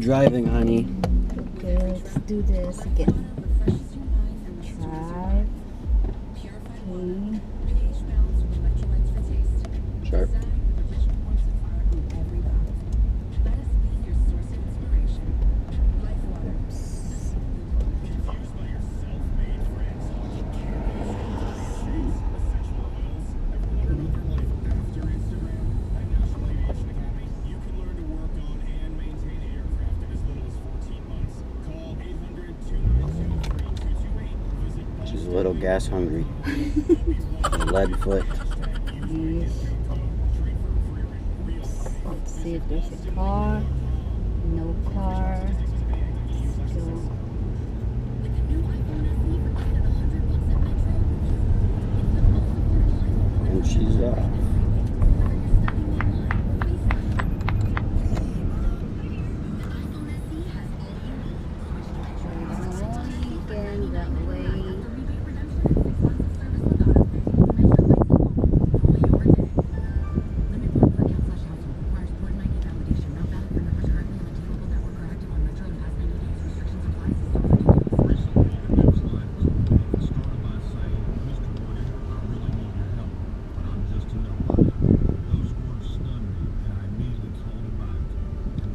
driving, honey. Okay, let's do this again. Drive. Okay. Sharp. She's a little gas hungry. Lead foot. Let's see if there's a car. No car. Still. And she's off.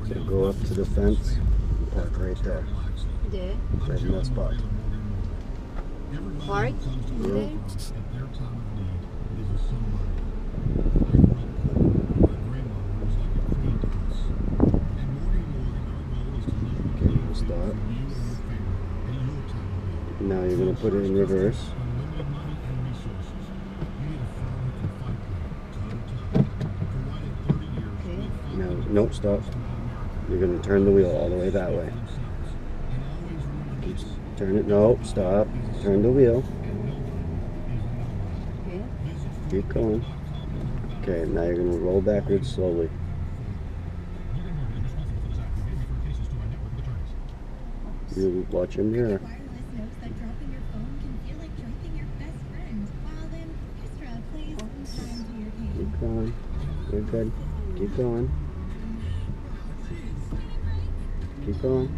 So go up to the fence and park right there. There. Right in that spot. Park there. Yeah. Okay, you stop. Now you're going to put it in reverse. Okay. Now, nope, stop. You're going to turn the wheel all the way that way. Turn it, no, stop. Turn the wheel. Okay. Keep going. Okay, now you're going to roll backwards slowly. You watch him here. Keep going. You're good. Keep going. Keep going.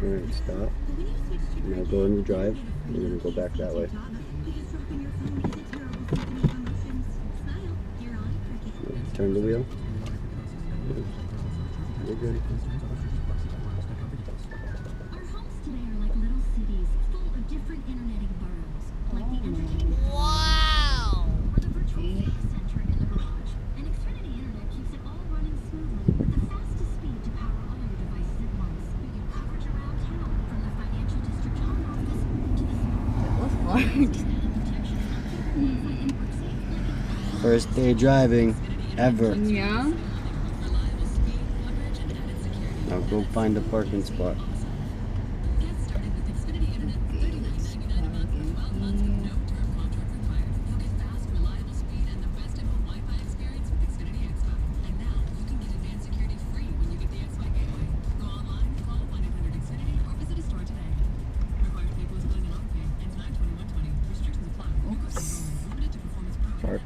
Alright, stop. Now go into drive. You're going to go back that way. Turn the wheel. You're good. Wow. First day driving ever. Yeah. Now go find a parking spot. Park.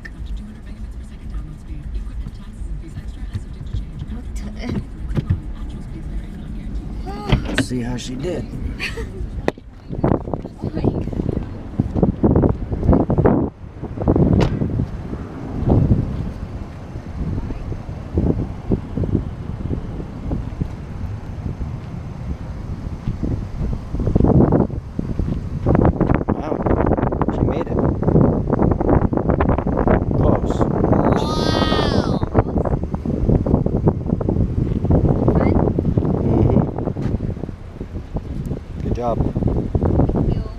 Let's see how she did. Good job. Thank you.